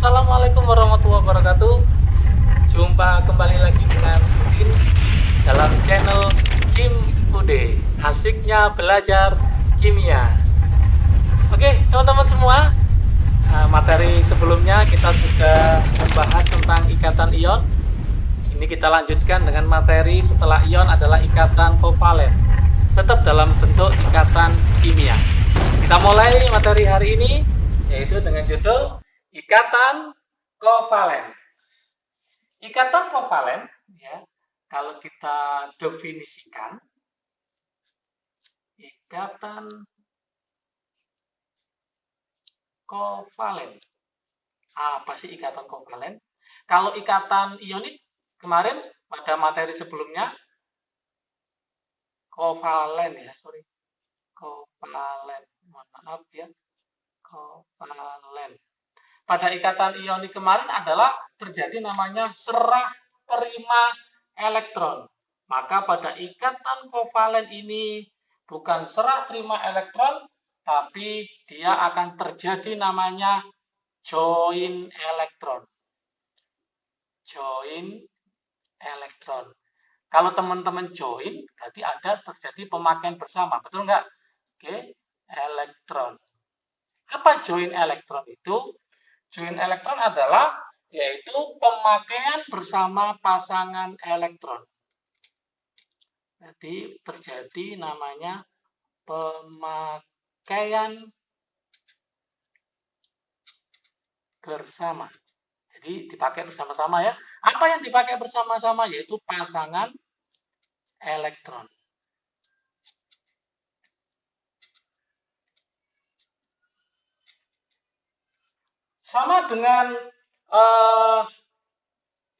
Assalamualaikum warahmatullahi wabarakatuh. Jumpa kembali lagi dengan Udin dalam channel Kim Ude. Asiknya belajar kimia. Oke, teman-teman semua, materi sebelumnya kita sudah membahas tentang ikatan ion. Ini kita lanjutkan dengan materi setelah ion adalah ikatan kovalen, tetap dalam bentuk ikatan kimia. Kita mulai materi hari ini, yaitu dengan judul ikatan kovalen. Ikatan kovalen, ya, kalau kita definisikan, ikatan kovalen. Apa sih ikatan kovalen? Kalau ikatan ionik, kemarin pada materi sebelumnya, kovalen ya, kovalen, mohon maaf ya, kovalen. Pada ikatan ionik kemarin adalah terjadi namanya serah terima elektron. Maka pada ikatan kovalen ini bukan serah terima elektron, tapi dia akan terjadi namanya join elektron. Join elektron. Kalau teman-teman join, berarti ada terjadi pemakaian bersama, betul nggak? Oke, elektron. Apa join elektron itu? Join elektron adalah yaitu pemakaian bersama pasangan elektron. Jadi terjadi namanya pemakaian bersama. Jadi dipakai bersama-sama ya. Apa yang dipakai bersama-sama? Yaitu pasangan elektron. Sama dengan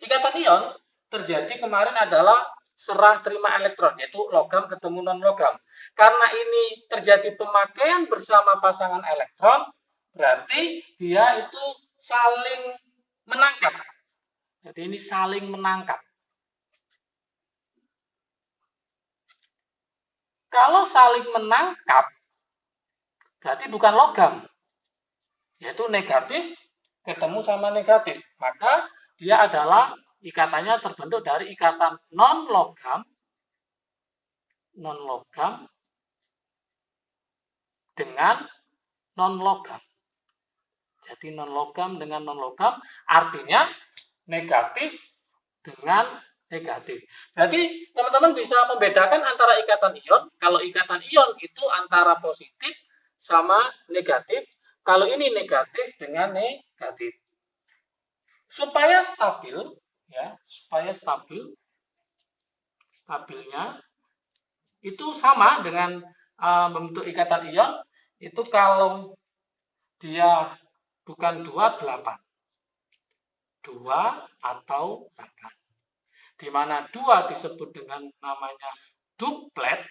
ikatan ion, terjadi kemarin adalah serah terima elektron, yaitu logam ketemu non-logam. Karena ini terjadi pemakaian bersama pasangan elektron, berarti dia itu saling menangkap. Jadi ini saling menangkap. Kalau saling menangkap, berarti bukan logam, yaitu negatif ketemu sama negatif. Maka dia adalah ikatannya terbentuk dari ikatan non-logam dengan non-logam. Jadi non-logam dengan non-logam artinya negatif dengan negatif. Berarti teman-teman bisa membedakan antara ikatan ion. Kalau ikatan ion itu antara positif sama negatif. Kalau ini negatif dengan negatif. Supaya stabil, ya, stabilnya itu sama dengan membentuk ikatan ion. Itu kalau dia bukan 2, 8. 2 atau 8. Di mana 2 disebut dengan namanya duplet,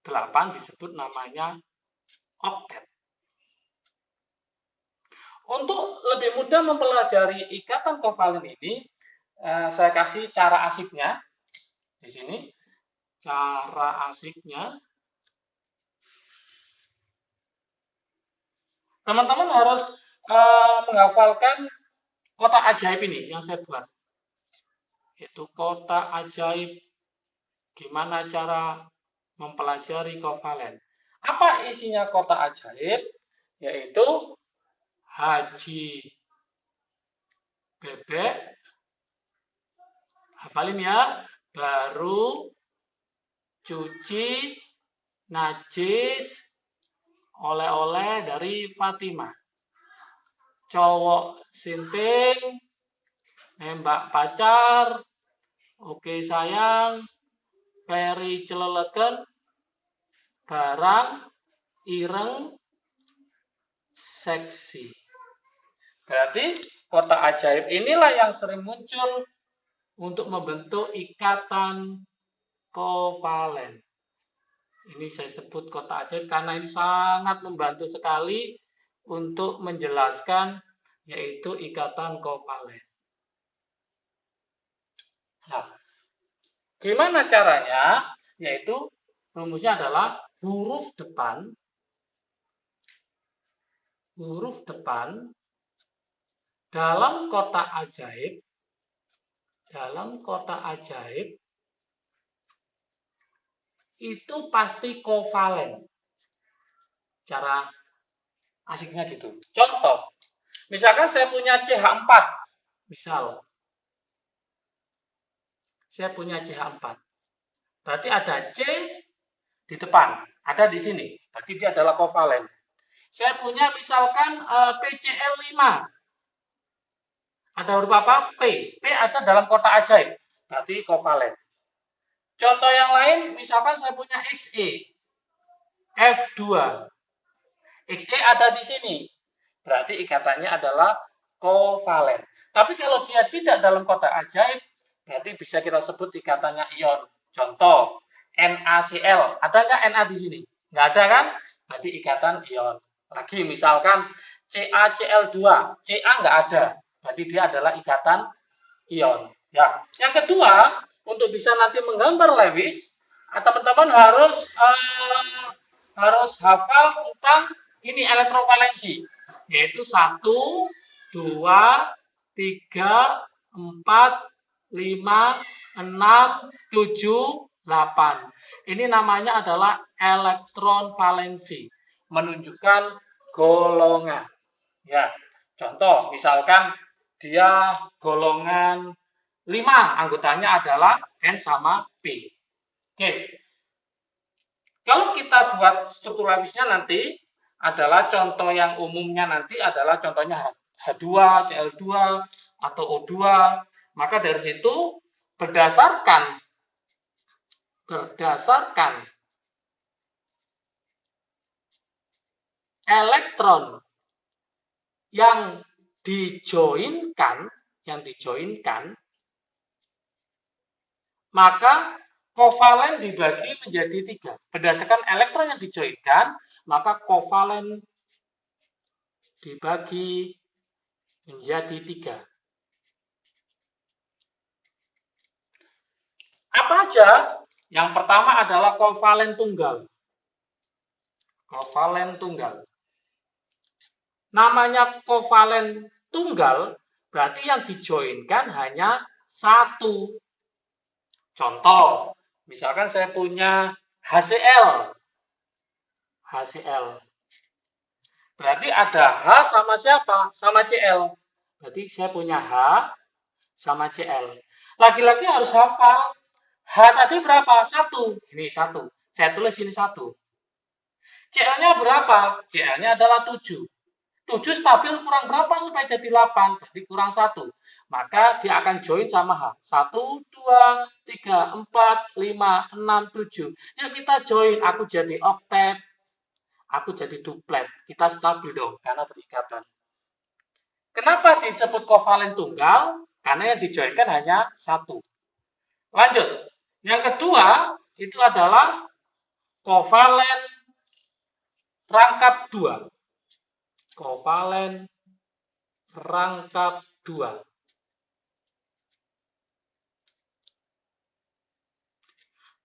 8 disebut namanya oktet. Untuk lebih mudah mempelajari ikatan kovalen ini, saya kasih cara asiknya di sini. Cara asiknya, teman-teman harus menghafalkan kotak ajaib ini yang saya buat. Itu kotak ajaib gimana cara mempelajari kovalen. Apa isinya kotak ajaib? Yaitu Haji bebek, hafalin ya, baru cuci najis oleh-oleh dari Fatimah. Cowok sinting, nembak pacar, oke sayang, peri celeleken, barang, ireng, seksi. Berarti kotak ajaib inilah yang sering muncul untuk membentuk ikatan kovalen. Ini saya sebut kotak ajaib karena ini sangat membantu sekali untuk menjelaskan yaitu ikatan kovalen. Nah, gimana caranya? Yaitu rumusnya adalah huruf depan dalam kotak ajaib itu pasti kovalen. Cara asiknya gitu. Contoh, misalkan saya punya CH4. Misal, saya punya CH4. Berarti ada C di depan, ada di sini. Berarti dia adalah kovalen. Saya punya misalkan PCl5. Ada huruf apa? P. P ada dalam kotak ajaib. Berarti kovalen. Contoh yang lain, misalkan saya punya Xe. F2. Xe ada di sini. Berarti ikatannya adalah kovalen. Tapi kalau dia tidak dalam kotak ajaib, berarti bisa kita sebut ikatannya ion. Contoh, NaCl. Ada nggak Na di sini? Nggak ada kan? Berarti ikatan ion. Lagi misalkan CaCl2. Ca nggak ada. Berarti dia adalah ikatan ion. Ya. Yang kedua, untuk bisa nanti menggambar Lewis, teman-teman harus hafal tentang ini elektrovalensi, yaitu 1, 2, 3, 4, 5, 6, 7, 8. Ini namanya adalah elektron valensi, menunjukkan golongan. Ya, contoh misalkan dia golongan 5, anggotanya adalah N sama P. Oke. Kalau kita buat struktur Lewisnya nanti adalah contoh yang umumnya nanti adalah contohnya H2, Cl2, atau O2. Maka dari situ berdasarkan elektron yang dijoinkan, maka kovalen dibagi menjadi 3. Berdasarkan elektron yang dijoinkan, maka kovalen dibagi menjadi 3. Apa aja? Yang pertama adalah kovalen tunggal. Namanya kovalen tunggal, berarti yang dijoinkan hanya 1. Contoh, misalkan saya punya HCl. Berarti ada H sama siapa? Sama Cl. Berarti saya punya H sama Cl. Lagi-lagi harus hafal. H tadi berapa? 1. Ini 1. Saya tulis ini 1. Cl-nya berapa? Cl-nya adalah 7. 7 stabil kurang berapa supaya jadi 8? Berarti kurang 1. Maka dia akan join sama H. 1, 2, 3, 4, 5, 6, 7. Yuk kita join. Aku jadi oktet. Aku jadi duplet. Kita stabil dong, karena berikatan. Kenapa disebut kovalen tunggal? Karena yang dijoinkan hanya 1. Lanjut. Yang kedua, itu adalah kovalen rangkap 2. Kovalen rangkap 2.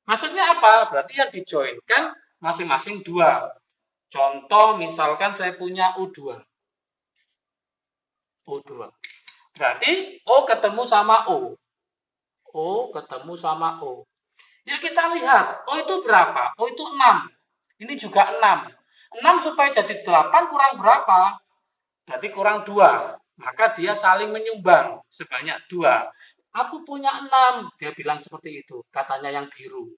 Maksudnya apa? Berarti yang dijoinkan masing-masing 2. Contoh misalkan saya punya O2. Berarti O ketemu sama O. Ya kita lihat, O itu berapa? O itu 6. Ini juga 6. 6 supaya jadi 8 kurang berapa? Berarti kurang 2. Maka dia saling menyumbang sebanyak 2. Aku punya 6. Dia bilang seperti itu. Katanya yang biru.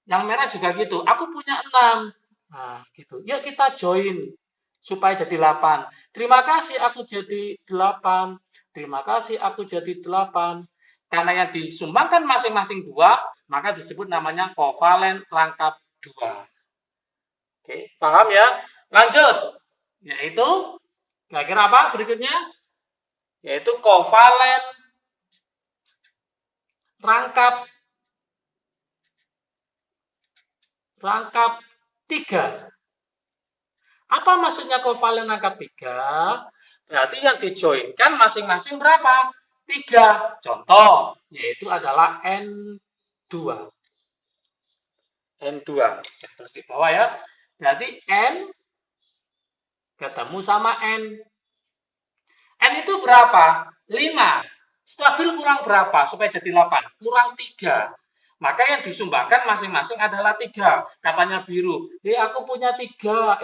Yang merah juga gitu. Aku punya 6. Nah, gitu. Yuk kita join supaya jadi 8. Terima kasih aku jadi 8. Terima kasih aku jadi 8. Karena yang disumbangkan masing-masing 2, maka disebut namanya kovalen rangkap 2. Oke, paham ya? Lanjut. Yaitu, kira-kira apa berikutnya? Yaitu kovalen rangkap 3. Apa maksudnya kovalen rangkap 3? Berarti yang dijoinkan masing-masing berapa? 3. Contoh, yaitu adalah N2. Saya tulis di bawah ya. Berarti N ketemu sama N. N itu berapa? 5. Stabil kurang berapa supaya jadi 8? Kurang 3. Maka yang disumbangkan masing-masing adalah 3. Katanya biru, aku punya 3.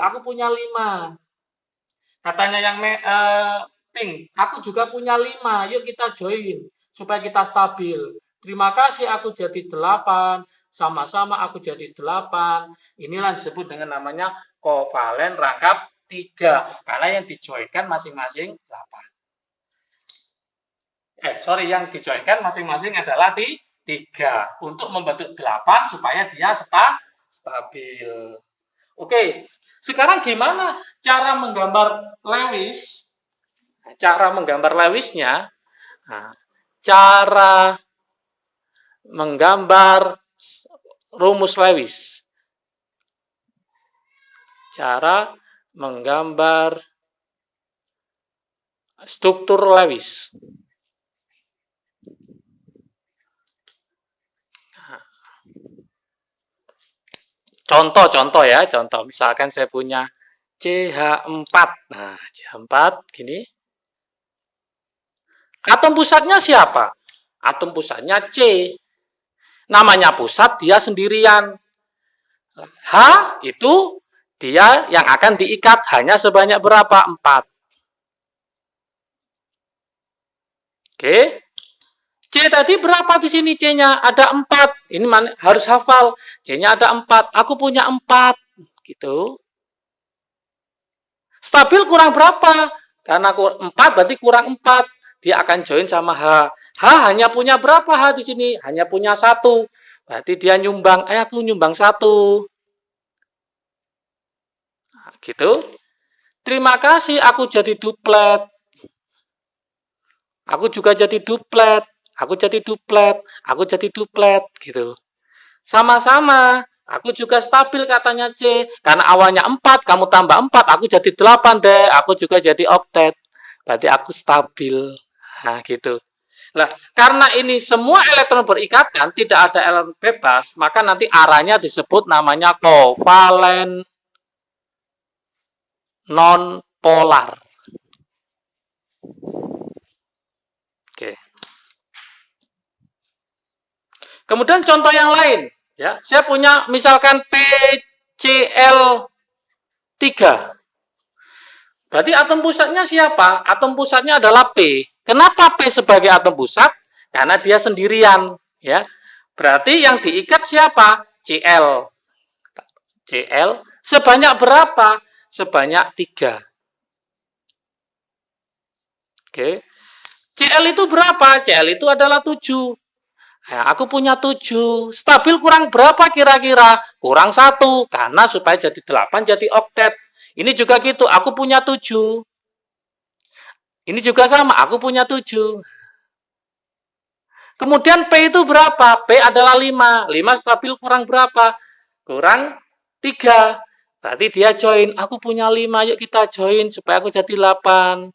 Aku punya 5. Katanya yang pink, aku juga punya 5. Yuk kita join supaya kita stabil. Terima kasih, aku jadi 8. Sama-sama aku jadi 8. Inilah disebut dengan namanya kovalen rangkap 3. Karena yang dijoinkan masing-masing 8. Yang dijoinkan masing-masing adalah 3 untuk membentuk 8 supaya dia stabil. Oke, sekarang gimana cara menggambar Lewis? Cara menggambar Lewisnya, cara menggambar rumus Lewis. Cara menggambar struktur Lewis. Contoh ya, contoh. Misalkan saya punya CH4. Nah, CH4 gini. Atom pusatnya siapa? Atom pusatnya C. Namanya pusat, dia sendirian. H itu dia yang akan diikat hanya sebanyak berapa? 4. Oke. C tadi berapa di sini C-nya? Ada 4. Ini harus hafal. C-nya ada 4. Aku punya 4. Gitu. Stabil kurang berapa? Karena 4 berarti kurang 4. Dia akan join sama H. H hanya punya berapa H di sini? Hanya punya 1. Berarti dia nyumbang. Aku nyumbang 1. Nah, gitu. Terima kasih, aku jadi duplet. Aku juga jadi duplet. Aku jadi duplet, aku jadi duplet, gitu. Sama-sama, aku juga stabil katanya C. Karena awalnya 4, kamu tambah 4, aku jadi 8 deh. Aku juga jadi oktet. Berarti aku stabil. Nah, gitu. Nah, karena ini semua elektron berikatan, tidak ada elektron bebas, maka nanti arahnya disebut namanya kovalen non-polar. Oke. Kemudian contoh yang lain, ya. Saya punya misalkan PCl3. Berarti atom pusatnya siapa? Atom pusatnya adalah P. Kenapa P sebagai atom pusat? Karena dia sendirian, ya. Berarti yang diikat siapa? Cl. Cl sebanyak berapa? Sebanyak 3. Oke. Cl itu berapa? Cl itu adalah 7. Nah, aku punya 7. Stabil kurang berapa kira-kira? Kurang 1. Karena supaya jadi 8 jadi oktet. Ini juga gitu. Aku punya 7. Ini juga sama. Aku punya 7. Kemudian P itu berapa? P adalah 5. 5 stabil kurang berapa? Kurang 3. Berarti dia join. Aku punya 5. Yuk kita join supaya aku jadi 8.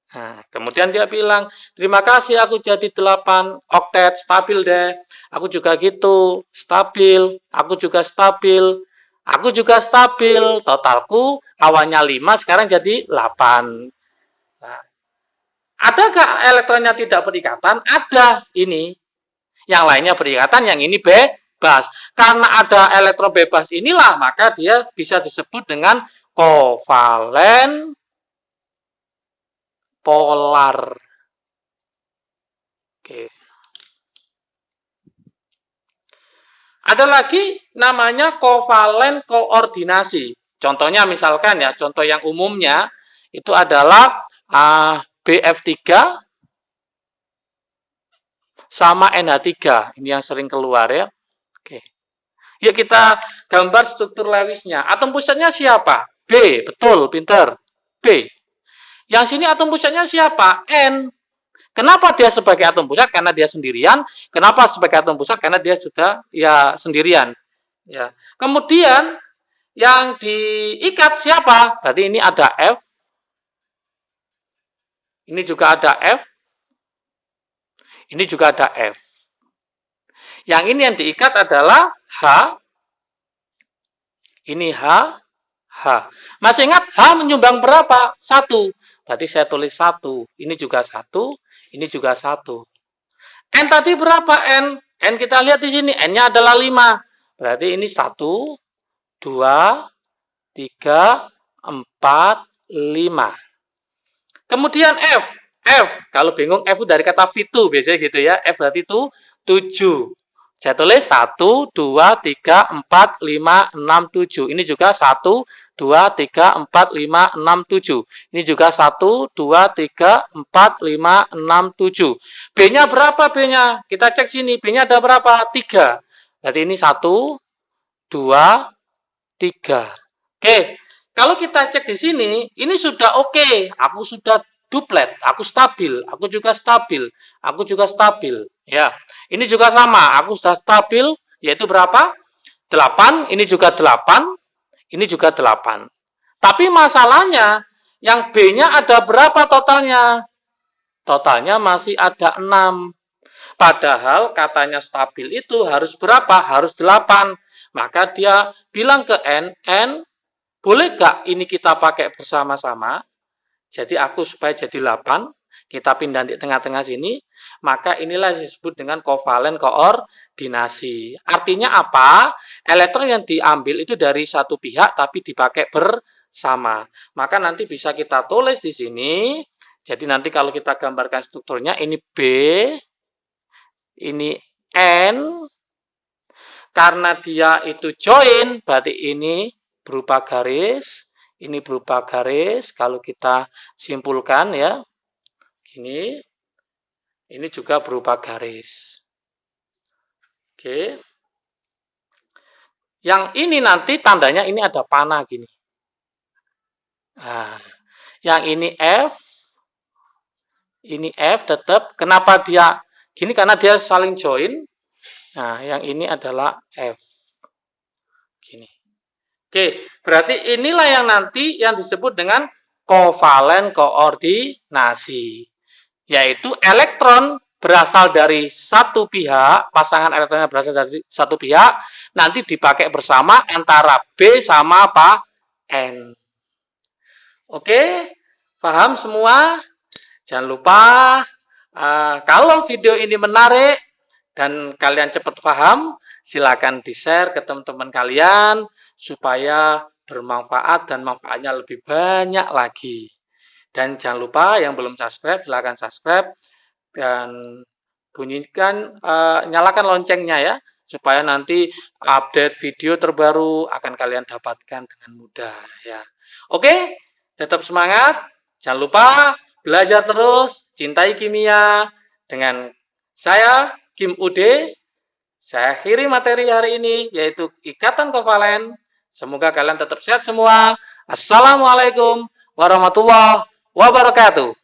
Nah, kemudian dia bilang, terima kasih aku jadi 8 oktet, stabil deh. Aku juga gitu, stabil. Aku juga stabil. Aku juga stabil. Totalku awalnya 5, sekarang jadi 8. Nah, adakah elektronnya tidak berikatan? Ada ini. Yang lainnya berikatan, yang ini bebas. Karena ada elektron bebas inilah, maka dia bisa disebut dengan kovalen polar. Oke. Ada lagi namanya kovalen koordinasi. Contohnya misalkan ya, contoh yang umumnya itu adalah BF3 sama NH3. Ini yang sering keluar ya. Oke. Yuk kita gambar struktur Lewisnya. Atom pusatnya siapa? B, betul, pinter. B. Yang sini atom pusatnya siapa? N. Kenapa dia sebagai atom pusat? Karena dia sendirian. Kenapa sebagai atom pusat? Karena dia sudah ya sendirian. Ya. Kemudian yang diikat siapa? Berarti ini ada F. Ini juga ada F. Ini juga ada F. Yang ini yang diikat adalah H. Ini H. H. Masih ingat H menyumbang berapa? 1. Berarti saya tulis 1. Ini juga 1, ini juga 1. N tadi berapa N? N kita lihat di sini, N-nya adalah 5. Berarti ini 1, 2, 3, 4, 5. Kemudian F. F, kalau bingung F dari kata V2 biasanya gitu ya. F berarti itu 7. Saya tulis 1, 2, 3, 4, 5, 6, 7. Ini juga 1, 2, 3, 4, 5, 6, 7. Ini juga 1, 2, 3, 4, 5, 6, 7. B-nya berapa B-nya? Kita cek sini. B-nya ada berapa? 3. Berarti ini 1, 2, 3. Oke. Kalau kita cek di sini, ini sudah oke. Aku sudah duplet, aku stabil, aku juga stabil, aku juga stabil. Ya, ini juga sama, aku sudah stabil, yaitu berapa? 8, ini juga 8, ini juga 8. Tapi masalahnya, yang B-nya ada berapa totalnya? Totalnya masih ada 6. Padahal katanya stabil itu harus berapa? Harus 8. Maka dia bilang ke N, boleh gak ini kita pakai bersama-sama? Jadi aku supaya jadi 8, kita pindah di tengah-tengah sini, maka inilah disebut dengan kovalen koordinasi. Artinya apa? Elektron yang diambil itu dari satu pihak tapi dipakai bersama. Maka nanti bisa kita tulis di sini. Jadi nanti kalau kita gambarkan strukturnya, ini B, ini N. Karena dia itu join, berarti ini berupa garis. Ini berupa garis, kalau kita simpulkan ya, gini, ini juga berupa garis. Oke. Yang ini nanti tandanya ini ada panah gini. Nah, yang ini F tetap. Kenapa dia gini? Karena dia saling join. Nah, yang ini adalah F. Gini. Oke, berarti inilah yang nanti yang disebut dengan kovalen koordinasi, yaitu elektron berasal dari satu pihak, pasangan elektronnya berasal dari satu pihak, nanti dipakai bersama antara B sama apa? N. Oke, paham semua? Jangan lupa, kalau video ini menarik dan kalian cepat paham, silakan di-share ke teman-teman kalian, supaya bermanfaat dan manfaatnya lebih banyak lagi. Dan jangan lupa yang belum subscribe, silakan subscribe dan bunyikan, nyalakan loncengnya ya, supaya nanti update video terbaru akan kalian dapatkan dengan mudah ya. Oke, tetap semangat, jangan lupa belajar terus, cintai kimia dengan saya Kim Ude. Saya akhiri materi hari ini yaitu ikatan kovalen. Semoga kalian tetap sehat semua. Assalamualaikum warahmatullahi wabarakatuh.